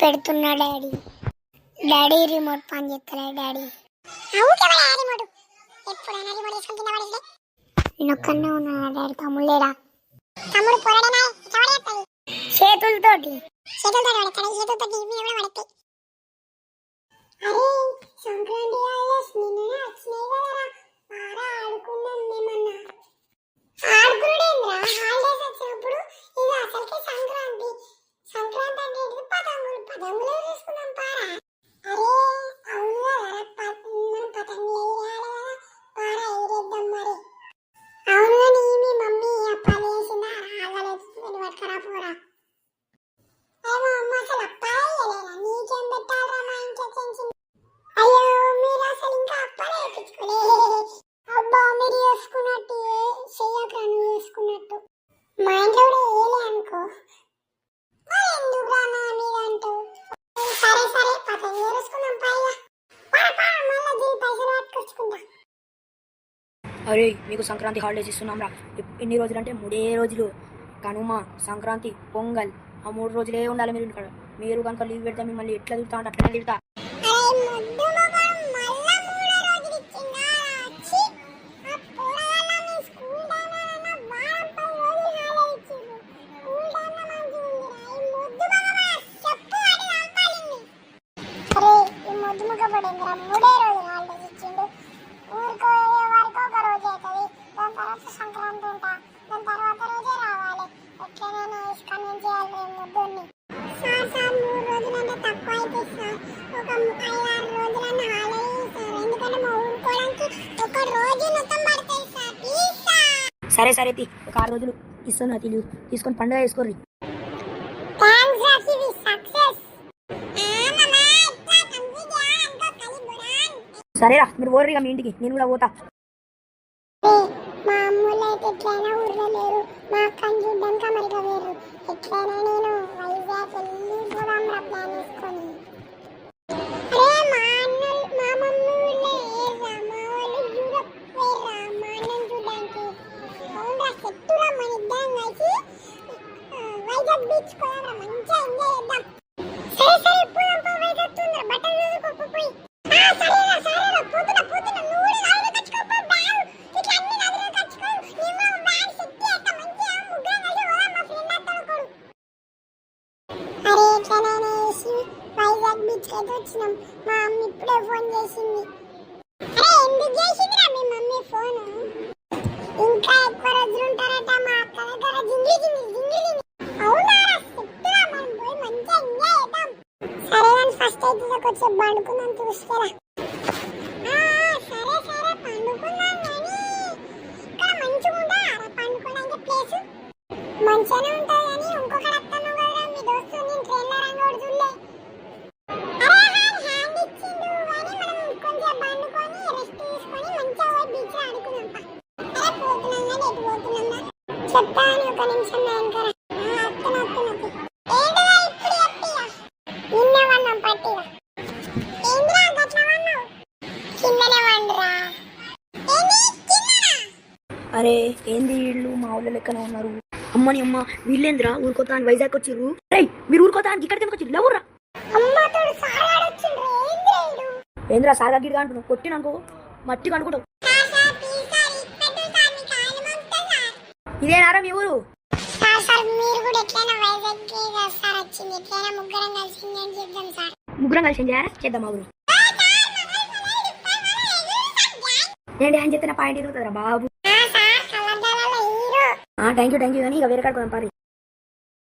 పెడుతున్నా daddy. Daddy remote పని చేస్తలే డాడీ. నేను ఒక్కనే ఉన్నా డాడీ. తమ్ముడు లేడా? చేతులతోటి మా ఇంట్లో కూడా ఏలే అనుకో. ఎందుకు రానా మీద అంటావు? సరే సరే పతంగి వేసుకుందాం పైగా. మళ్ళీ దీని పైసలు పట్టుకొచ్చుకుంటా. అరే మీకు సంక్రాంతి హాలిడేస్ ఇస్తున్నాం రా. ఎన్ని రోజులు అంటే 3 రోజులు. కనుమ, సంక్రాంతి, పొంగల్ ఆ 3 రోజులే ఉండాలి మీరు ఇక్కడ. మీరు కనుక లీవ్ పెడితే మిమ్మల్ని ఎట్లా తిడతా అంటే అట్లనే తిడతా. సరే సరే ఒక 6 రోజులు ఇస్తున్నా తీసుకొని పండుగ చేసుకోర్రి. సరేరా మీరు ఓర్రిగా మీ ఇంటికి, నేను కూడా పోతా. మా అమ్ములు అయితే ఎట్లయినా ఊర్లో లేరు. మా అక్కని చూడ్డానికి అమెరికా వేరు. ఎట్లయినా నేను వైజాగ్ వెళ్ళి పోదాంరా ప్లాన్ వేసుకొని. మా మమ్మీ ఊళ్ళో ఏర్రా, మా వాళ్ళు యూరప్ వేర్రా మా అన్నని చూడ్డానికి. అవునరా సెట్టురా మన ఇద్దరం కలిసి వైజాగ్ బీచ్ పోదాంరా, మంచిగా ఎంజాయ్ చేద్దాం. సరే సరే పోదాం పో, వైజాగ్ తొందర బట్టలు చూసుకో పోయి. సరేరా సరేరా పోతున్నా పోతున్నా. నువ్వు కూడా నాలుగు తెచ్చుకోపో బ్యాగ్. ఇట్లా అన్ని నదులు తెచ్చుకో. నేను బ్యాగ్ సెట్ చేస్తా మంచిగా. ముగ్గురం కలిసి పోదాం మా ఫ్రెండ్ అత్తను కొడు. అరే ఎట్లనైనా వేసి వైజాగ్ బీచ్ అయితే వచ్చినాం. మా అమ్మ ఇప్పుడే ఫోన్ చేసింది. అరే ఎందుకు చేసిందిరా మీ మమ్మీ ఫోను? ఇంకా ఎక్కువ రోజులు ఉంటారట మా అక్క దగ్గర. జింగిలి జింగిలి జింగిలి జింగిలి. అవునారా సెట్టురా, మనం పోయి మంచిగా ఎంజాయ్ చేద్దాం. సరే కానీ ఫస్ట్ అయితే వచ్చి పండుకుందాం చూస్తారా. సరే సరే పండుకుందాం కానీ ఇక్కడ మంచిగా ఉంటుందా పండుకోవడానికి ప్లేస్? మంచిగానే ఉంటుంది కానీ ఇంకొకటి వస్తాను కదా మీ దోస్తు. నేను ట్రైన్లో రంగోడు చూడలే. హ్యాండ్ ఇచ్చిండు కానీ మనం కొంచెం పండుకొని రెస్ట్ తీసుకొని మంచిగా పోయి బీచ్ లో ఆడుకుందాం. అరే పోతున్నాం కానీ ఎటు పోతున్నాం చెప్తాను ఒక నిమిషం వెనకరా. అరే ఏంది వీళ్ళు మా ఊళ్ళో లెక్కనే ఉన్నారు. అమ్మని అమ్మ వీళ్ళేంద్రా ఊరుకోతా అని వైజాగ్ వచ్చిర్రు. రేయ్ మీరు ఊరుకోతా అని ఇక్కడికి ఎందుకు వచ్చి లేవురా? ఏంద్రా సారగా గిడిగా అంటున్నావు? కొట్టిననుకో మట్టిగా అనుకుంటావు. ఇదేనారా మీ ఊరు? ముగ్గురం కలిసి చేద్దాం మా ఊరు. నేను డ్యాన్స్ చెప్తే పాయింట్ ఎదుగుతుందిరా బాబు. థ్యాంక్ యూ కానీ ఇక వేరే కాడుకోదాం పారి.